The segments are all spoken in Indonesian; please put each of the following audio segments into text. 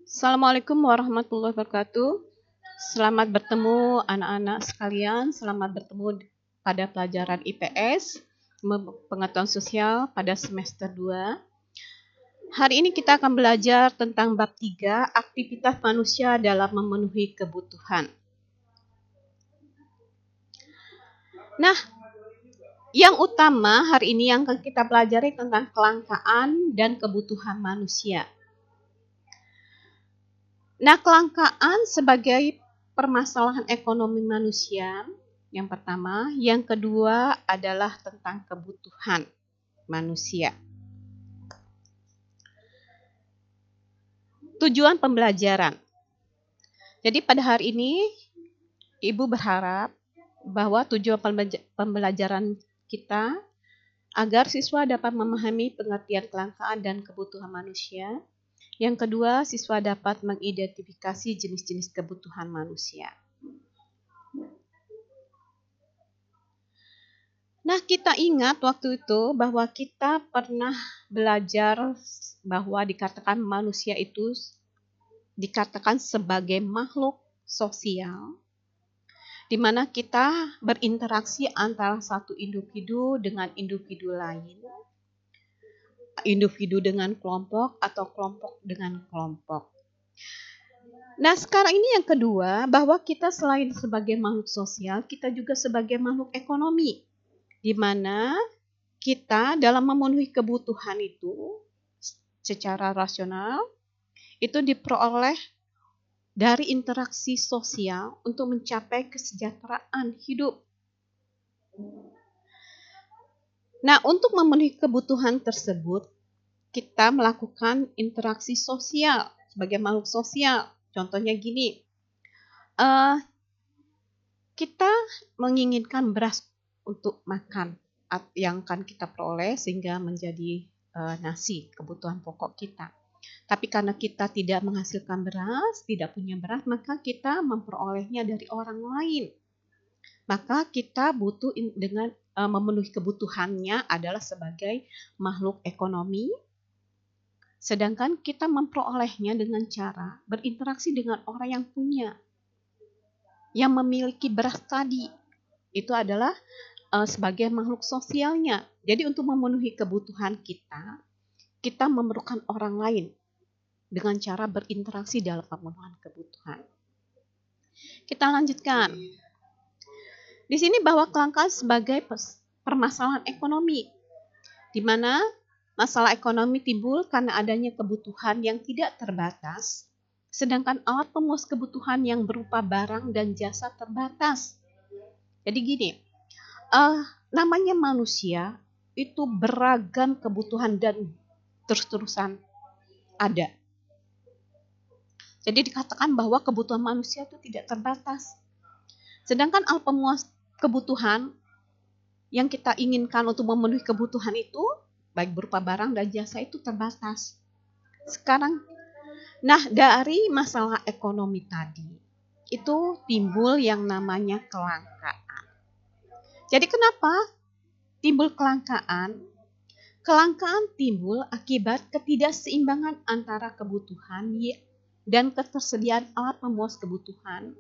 Assalamualaikum warahmatullahi wabarakatuh. Selamat bertemu anak-anak sekalian. Selamat bertemu pada pelajaran IPS, Pengetahuan Sosial pada semester 2. Hari ini kita akan belajar tentang bab 3, aktivitas manusia dalam memenuhi kebutuhan. Nah, yang utama hari ini yang akan kita pelajari tentang kelangkaan dan kebutuhan manusia. Nah, kelangkaan sebagai permasalahan ekonomi manusia, yang pertama. Yang kedua adalah tentang kebutuhan manusia. Tujuan pembelajaran. Jadi pada hari ini, Ibu berharap bahwa tujuan pembelajaran kita agar siswa dapat memahami pengertian kelangkaan dan kebutuhan manusia. Yang kedua, siswa dapat mengidentifikasi jenis-jenis kebutuhan manusia. Nah, kita ingat waktu itu bahwa kita pernah belajar bahwa dikatakan manusia itu dikatakan sebagai makhluk sosial, di mana kita berinteraksi antara satu individu dengan individu lain, individu dengan kelompok atau kelompok dengan kelompok. Nah, sekarang ini yang kedua, bahwa kita selain sebagai makhluk sosial, kita juga sebagai makhluk ekonomi, di mana kita dalam memenuhi kebutuhan itu secara rasional itu diperoleh dari interaksi sosial untuk mencapai kesejahteraan hidup. Nah, untuk memenuhi kebutuhan tersebut, kita melakukan interaksi sosial sebagai makhluk sosial. Contohnya gini, kita menginginkan beras untuk makan yang akan kita peroleh sehingga menjadi nasi, kebutuhan pokok kita. Tapi karena kita tidak menghasilkan beras, tidak punya beras, maka kita memperolehnya dari orang lain. Maka kita butuh dengan memenuhi kebutuhannya adalah sebagai makhluk ekonomi. Sedangkan kita memperolehnya dengan cara berinteraksi dengan orang yang punya, yang memiliki beras tadi. Itu adalah sebagai makhluk sosialnya. Jadi untuk memenuhi kebutuhan kita memerlukan orang lain dengan cara berinteraksi dalam pemenuhan kebutuhan. Kita lanjutkan. Di sini bahwa kelangkaan sebagai permasalahan ekonomi, di mana masalah ekonomi timbul karena adanya kebutuhan yang tidak terbatas, sedangkan alat pemuas kebutuhan yang berupa barang dan jasa terbatas. Jadi gini, namanya manusia itu beragam kebutuhan dan terus-terusan ada. Jadi dikatakan bahwa kebutuhan manusia itu tidak terbatas. Sedangkan alat pemuas kebutuhan yang kita inginkan untuk memenuhi kebutuhan itu, baik berupa barang dan jasa itu terbatas. Sekarang, nah dari masalah ekonomi tadi, itu timbul yang namanya kelangkaan. Jadi kenapa timbul kelangkaan? Kelangkaan timbul akibat ketidakseimbangan antara kebutuhan dan ketersediaan alat pemuas kebutuhan.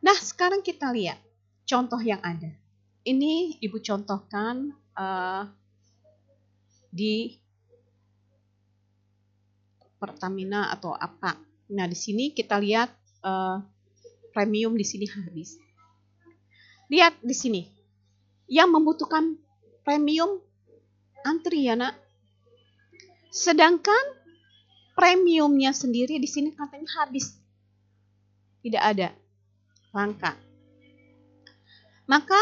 Nah, sekarang kita lihat contoh yang ada. Ini Ibu contohkan di Pertamina atau apa. Nah, di sini kita lihat premium di sini habis. Lihat di sini. Yang membutuhkan premium antri ya, Nak. Sedangkan premiumnya sendiri di sini katanya habis. Tidak ada. Langka. Maka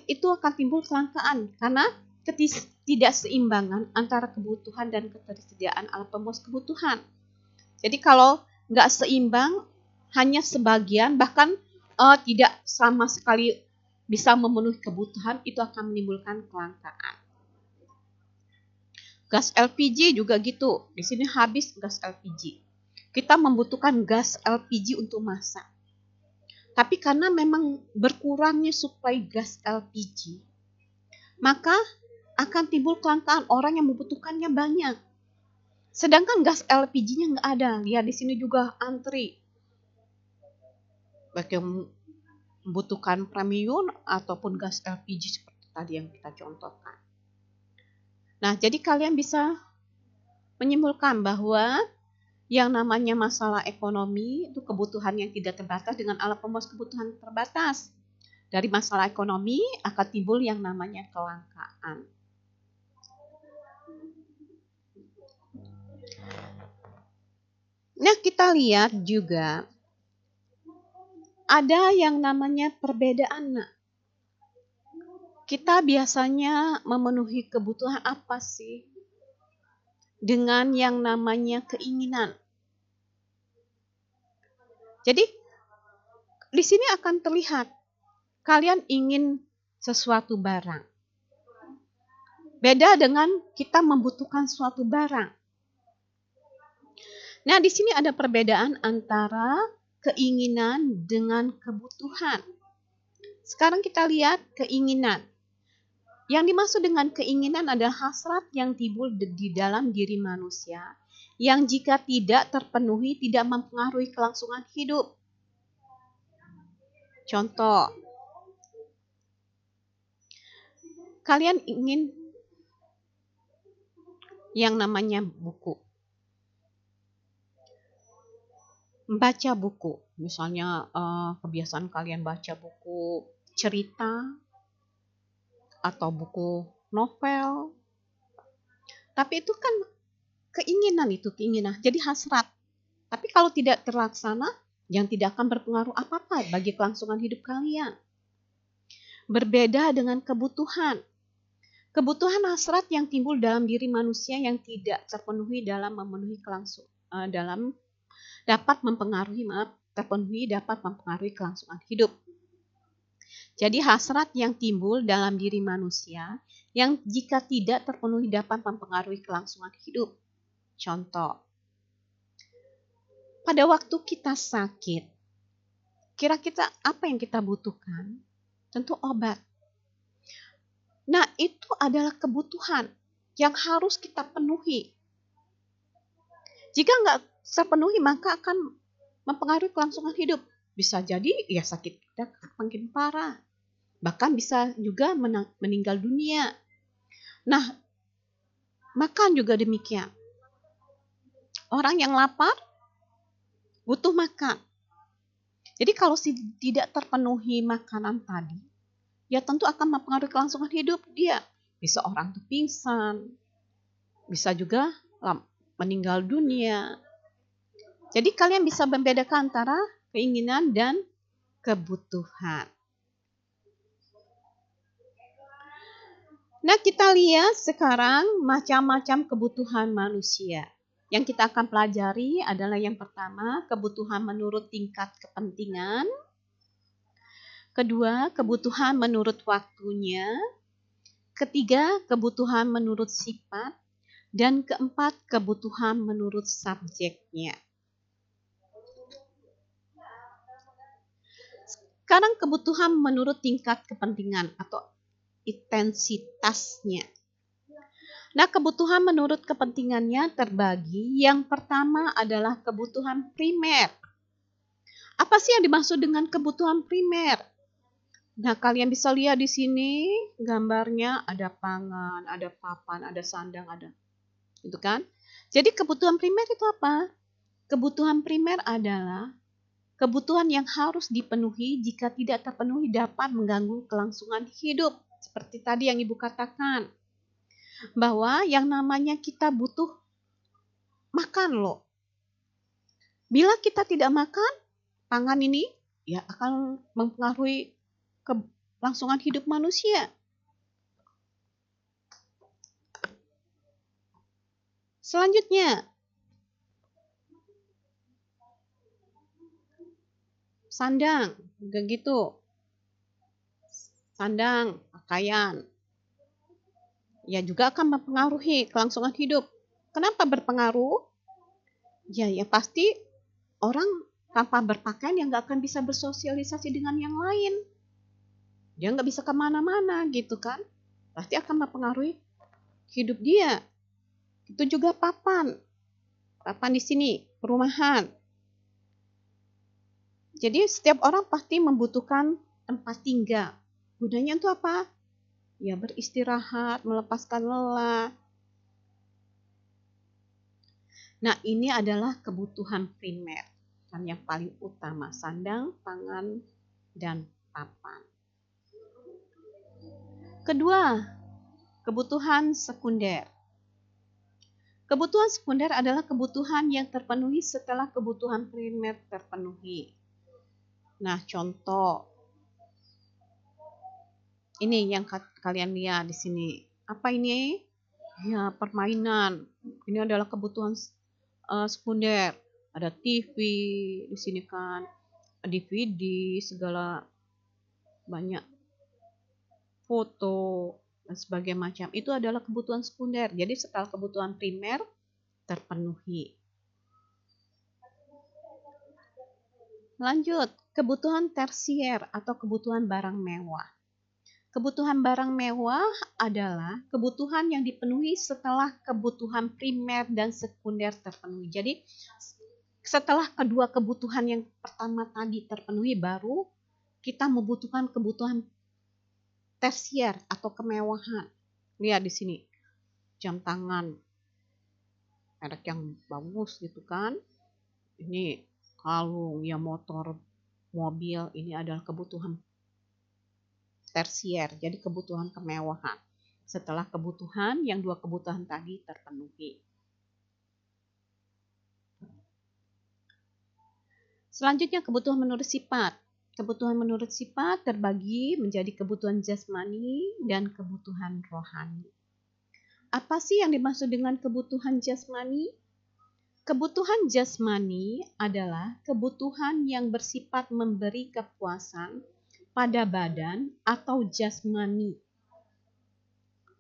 itu akan timbul kelangkaan karena ketidakseimbangan antara kebutuhan dan ketersediaan alat pemuas kebutuhan. Jadi kalau nggak seimbang, hanya sebagian bahkan tidak sama sekali bisa memenuhi kebutuhan, itu akan menimbulkan kelangkaan. Gas LPG juga gitu. Di sini habis gas LPG. Kita membutuhkan gas LPG untuk masak. Tapi karena memang berkurangnya suplai gas LPG, maka akan timbul kelangkaan, orang yang membutuhkannya banyak. Sedangkan gas LPG-nya nggak ada. Lihat di sini juga antri. Baik yang membutuhkan premium ataupun gas LPG seperti tadi yang kita contohkan. Nah, jadi kalian bisa menyimpulkan bahwa yang namanya masalah ekonomi itu kebutuhan yang tidak terbatas dengan alat pemuas kebutuhan terbatas. Dari masalah ekonomi akan timbul yang namanya kelangkaan. Nah, kita lihat juga ada yang namanya perbedaan. Kita biasanya memenuhi kebutuhan apa sih? Dengan yang namanya keinginan. Jadi, di sini akan terlihat kalian ingin sesuatu barang. Beda dengan kita membutuhkan suatu barang. Nah, di sini ada perbedaan antara keinginan dengan kebutuhan. Sekarang kita lihat keinginan. Yang dimaksud dengan keinginan adalah hasrat yang timbul di dalam diri manusia, yang jika tidak terpenuhi tidak mempengaruhi kelangsungan hidup. Contoh, kalian ingin yang namanya buku. Membaca buku, misalnya kebiasaan kalian baca buku cerita atau buku novel. Tapi itu kan keinginan, jadi hasrat. Tapi kalau tidak terlaksana, yang tidak akan berpengaruh apa-apa bagi kelangsungan hidup kalian. Berbeda dengan kebutuhan. Kebutuhan hasrat yang timbul dalam diri manusia yang tidak terpenuhi dalam memenuhi dapat mempengaruhi kelangsungan hidup. Jadi hasrat yang timbul dalam diri manusia yang jika tidak terpenuhi dapat mempengaruhi kelangsungan hidup. Contoh, pada waktu kita sakit, kira-kira apa yang kita butuhkan? Tentu obat. Nah, itu adalah kebutuhan yang harus kita penuhi. Jika nggak terpenuhi, maka akan mempengaruhi kelangsungan hidup. Bisa jadi ya sakit kita makin parah. Bahkan bisa juga meninggal dunia. Nah, makan juga demikian. Orang yang lapar butuh makan. Jadi kalau tidak terpenuhi makanan tadi, ya tentu akan mempengaruhi kelangsungan hidup dia. Bisa orang tuh pingsan, bisa juga meninggal dunia. Jadi kalian bisa membedakan antara keinginan dan kebutuhan. Nah, kita lihat sekarang macam-macam kebutuhan manusia. Yang kita akan pelajari adalah yang pertama, kebutuhan menurut tingkat kepentingan. Kedua, kebutuhan menurut waktunya. Ketiga, kebutuhan menurut sifat. Dan keempat, kebutuhan menurut subjeknya. Sekarang kebutuhan menurut tingkat kepentingan atau intensitasnya. Nah, kebutuhan menurut kepentingannya terbagi. Yang pertama adalah kebutuhan primer. Apa sih yang dimaksud dengan kebutuhan primer? Nah, kalian bisa lihat di sini gambarnya ada pangan, ada papan, ada sandang, ada. Itu kan? Jadi kebutuhan primer itu apa? Kebutuhan primer adalah kebutuhan yang harus dipenuhi jika tidak terpenuhi dapat mengganggu kelangsungan hidup. Seperti tadi yang Ibu katakan. Bahwa yang namanya kita butuh makan loh. Bila kita tidak makan, pangan ini ya akan mempengaruhi kelangsungan hidup manusia. Selanjutnya, sandang, begitu. Sandang, pakaian. Ya juga akan mempengaruhi kelangsungan hidup. Kenapa berpengaruh? Ya pasti orang tanpa berpakaian yang nggak akan bisa bersosialisasi dengan yang lain. Dia nggak bisa kemana-mana gitu kan. Pasti akan mempengaruhi hidup dia. Itu juga papan. Papan di sini, perumahan. Jadi setiap orang pasti membutuhkan tempat tinggal. Gunanya untuk apa? Ya beristirahat, melepaskan lelah. Nah, ini adalah kebutuhan primer dan yang paling utama, sandang, pangan, dan papan. Kedua, kebutuhan sekunder. Kebutuhan sekunder adalah kebutuhan yang terpenuhi setelah kebutuhan primer terpenuhi. Nah, contoh ini yang kalian lihat di sini. Apa ini? Ya, permainan. Ini adalah kebutuhan sekunder. Ada TV di sini kan, DVD, segala banyak foto dan sebagainya macam. Itu adalah kebutuhan sekunder. Jadi setelah kebutuhan primer terpenuhi. Lanjut, kebutuhan tersier atau kebutuhan barang mewah. Kebutuhan barang mewah adalah kebutuhan yang dipenuhi setelah kebutuhan primer dan sekunder terpenuhi. Jadi setelah kedua kebutuhan yang pertama tadi terpenuhi, baru kita membutuhkan kebutuhan tersier atau kemewahan. Lihat di sini, jam tangan merek yang bagus gitu kan. Ini kalung, ya motor, mobil, ini adalah kebutuhan tersier, jadi kebutuhan kemewahan. Setelah kebutuhan, yang dua kebutuhan tadi terpenuhi. Selanjutnya kebutuhan menurut sifat. Kebutuhan menurut sifat terbagi menjadi kebutuhan jasmani dan kebutuhan rohani. Apa sih yang dimaksud dengan kebutuhan jasmani? Kebutuhan jasmani adalah kebutuhan yang bersifat memberi kepuasan pada badan atau jasmani.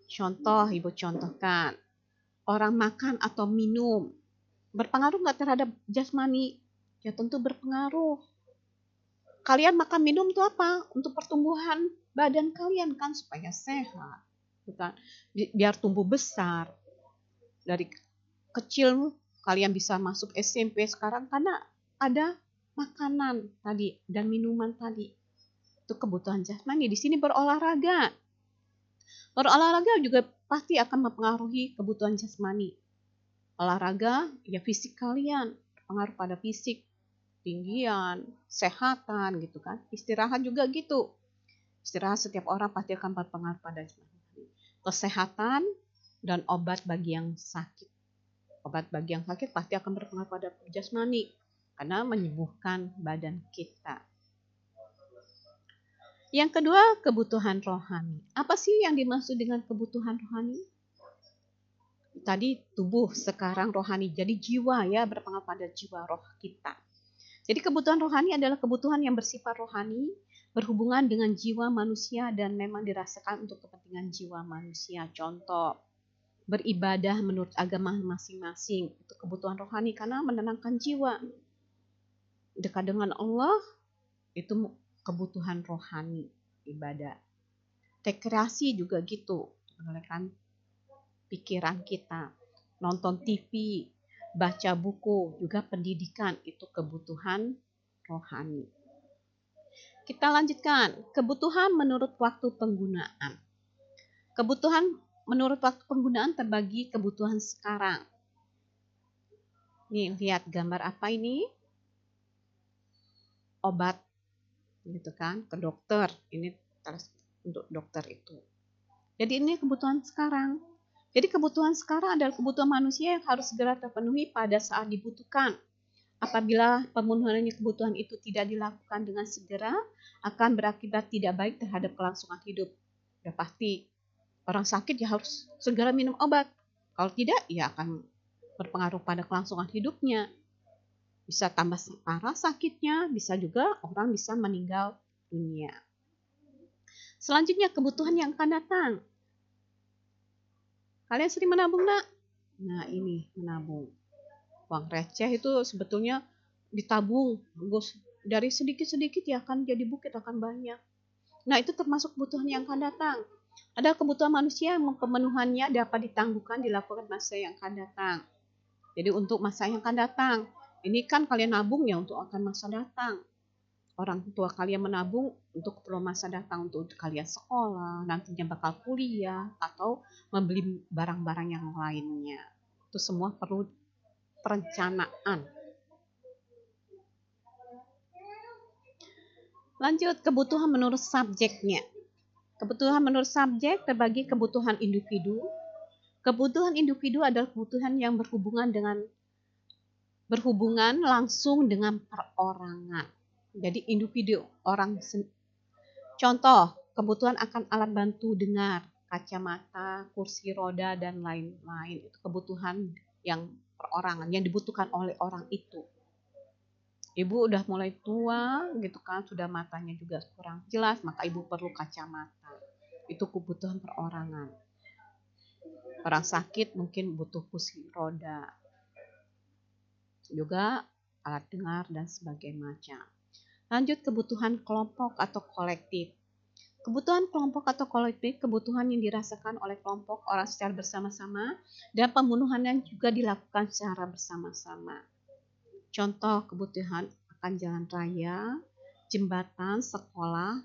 Contoh, Ibu contohkan. Orang makan atau minum berpengaruh nggak terhadap jasmani? Ya tentu berpengaruh. Kalian makan minum itu apa? Untuk pertumbuhan badan kalian kan, supaya sehat. Bukan? Biar tumbuh besar. Dari kecil kalian bisa masuk SMP sekarang karena ada makanan tadi dan minuman tadi. Itu kebutuhan jasmani. Di sini berolahraga. Berolahraga juga pasti akan mempengaruhi kebutuhan jasmani. Olahraga, ya fisik kalian, berpengaruh pada fisik, tinggian, kesehatan gitu kan. Istirahat juga gitu. Istirahat setiap orang pasti akan berpengaruh pada jasmani. Kesehatan dan obat bagi yang sakit. Obat bagi yang sakit pasti akan berpengaruh pada jasmani karena menyembuhkan badan kita. Yang kedua, kebutuhan rohani. Apa sih yang dimaksud dengan kebutuhan rohani? Tadi tubuh, sekarang rohani. Jadi jiwa ya, berpengaruh pada jiwa roh kita. Jadi kebutuhan rohani adalah kebutuhan yang bersifat rohani, berhubungan dengan jiwa manusia dan memang dirasakan untuk kepentingan jiwa manusia. Contoh, beribadah menurut agama masing-masing. Itu kebutuhan rohani karena menenangkan jiwa. Dekat dengan Allah, itu kebutuhan rohani, ibadah. Rekreasi juga gitu, mengalihkan pikiran kita. Nonton TV, baca buku, juga pendidikan, itu kebutuhan rohani. Kita lanjutkan, kebutuhan menurut waktu penggunaan. Kebutuhan menurut waktu penggunaan terbagi kebutuhan sekarang. Nih, lihat gambar apa ini? Obat gitu kan, ke dokter. Ini untuk dokter itu. Jadi ini kebutuhan sekarang. Jadi kebutuhan sekarang adalah kebutuhan manusia yang harus segera terpenuhi pada saat dibutuhkan. Apabila pemenuhan kebutuhan itu tidak dilakukan dengan segera, akan berakibat tidak baik terhadap kelangsungan hidup. Ya pasti orang sakit ya harus segera minum obat. Kalau tidak, ya akan berpengaruh pada kelangsungan hidupnya. Bisa tambah parah sakitnya, bisa juga orang bisa meninggal dunia. Selanjutnya kebutuhan yang akan datang. Kalian sering menabung nak? Nah ini menabung. Uang receh itu sebetulnya ditabung. Dari sedikit-sedikit ya akan jadi bukit, akan banyak. Nah itu termasuk kebutuhan yang akan datang. Ada kebutuhan manusia yang pemenuhannya dapat ditangguhkan dilakukan masa yang akan datang. Jadi untuk masa yang akan datang. Ini kan kalian nabung ya untuk akan masa datang. Orang tua kalian menabung untuk keperluan masa datang, untuk kalian sekolah, nantinya bakal kuliah, atau membeli barang-barang yang lainnya. Itu semua perlu perencanaan. Lanjut, kebutuhan menurut subjeknya. Kebutuhan menurut subjek terbagi kebutuhan individu. Kebutuhan individu adalah kebutuhan yang berhubungan langsung dengan perorangan. Jadi individu orang. Contoh, kebutuhan akan alat bantu dengar, kacamata, kursi roda, dan lain-lain. Itu kebutuhan yang perorangan, yang dibutuhkan oleh orang itu. Ibu udah mulai tua gitu kan, sudah matanya juga kurang jelas, maka ibu perlu kacamata. Itu kebutuhan perorangan. Orang sakit mungkin butuh kursi roda. Juga alat dengar dan sebagainya macam. Lanjut, kebutuhan kelompok atau kolektif. Kebutuhan kelompok atau kolektif, kebutuhan yang dirasakan oleh kelompok orang secara bersama-sama dan pemenuhannya juga dilakukan secara bersama-sama. Contoh kebutuhan akan jalan raya, jembatan, sekolah,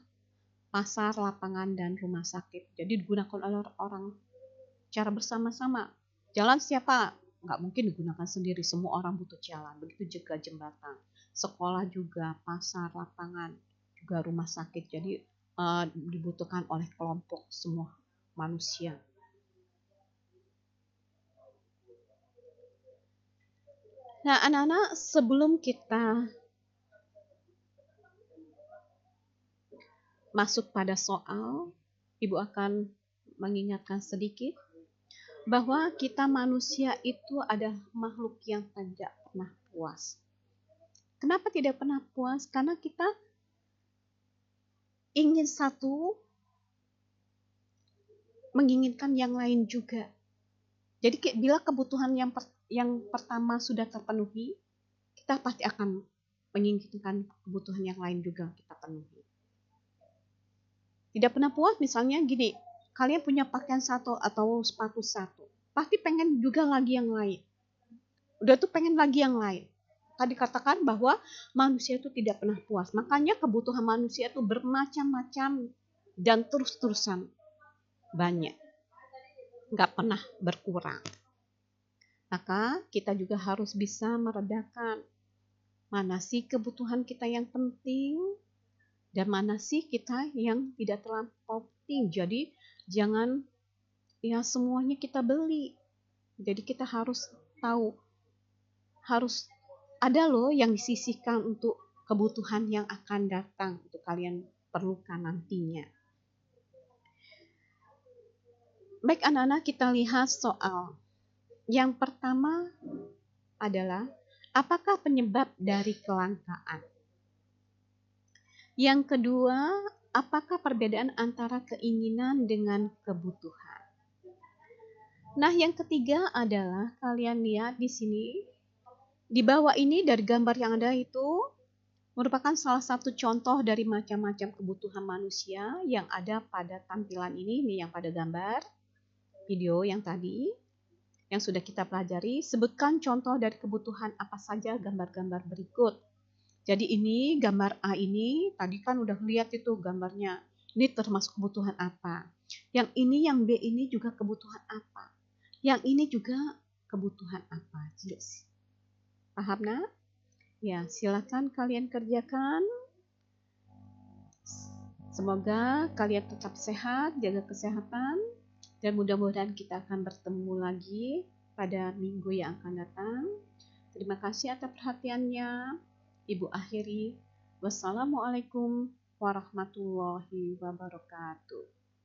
pasar, lapangan, dan rumah sakit. Jadi digunakan oleh orang secara bersama-sama. Jalan siapa? Nggak mungkin digunakan sendiri, semua orang butuh jalan. Begitu juga jembatan, sekolah juga, pasar, lapangan, juga rumah sakit. Jadi dibutuhkan oleh kelompok semua manusia. Nah, anak-anak, sebelum kita masuk pada soal, Ibu akan mengingatkan sedikit bahwa kita manusia itu adalah makhluk yang tidak pernah puas. Kenapa tidak pernah puas? Karena kita ingin satu, menginginkan yang lain juga. Jadi bila kebutuhan yang pertama sudah terpenuhi, kita pasti akan menginginkan kebutuhan yang lain juga kita penuhi. Tidak pernah puas misalnya gini, kalian punya pakaian satu atau sepatu satu, pasti pengen juga lagi yang lain. Udah tuh pengen lagi yang lain. Tadi katakan bahwa manusia itu tidak pernah puas. Makanya kebutuhan manusia itu bermacam-macam dan terus-terusan banyak. Nggak pernah berkurang. Maka kita juga harus bisa meredakan mana sih kebutuhan kita yang penting dan mana sih kita yang tidak terlampau penting. Jadi jangan ya semuanya kita beli. Jadi kita harus tahu, harus ada loh yang disisihkan untuk kebutuhan yang akan datang, untuk kalian perlukan nantinya. Baik anak-anak, kita lihat soal. Yang pertama adalah, apakah penyebab dari kelangkaan? Yang kedua, apakah perbedaan antara keinginan dengan kebutuhan? Nah, yang ketiga adalah, kalian lihat di sini, di bawah ini dari gambar yang ada itu merupakan salah satu contoh dari macam-macam kebutuhan manusia yang ada pada tampilan ini yang pada gambar video yang tadi yang sudah kita pelajari. Sebutkan contoh dari kebutuhan apa saja gambar-gambar berikut. Jadi ini gambar A ini tadi kan udah lihat itu gambarnya. Ini termasuk kebutuhan apa? Yang ini, yang B ini juga kebutuhan apa? Yang ini juga kebutuhan apa? Jelas. Paham nak? Ya, silakan kalian kerjakan. Semoga kalian tetap sehat, jaga kesehatan. Dan mudah-mudahan kita akan bertemu lagi pada minggu yang akan datang. Terima kasih atas perhatiannya. Ibu akhiri. Wassalamualaikum warahmatullahi wabarakatuh.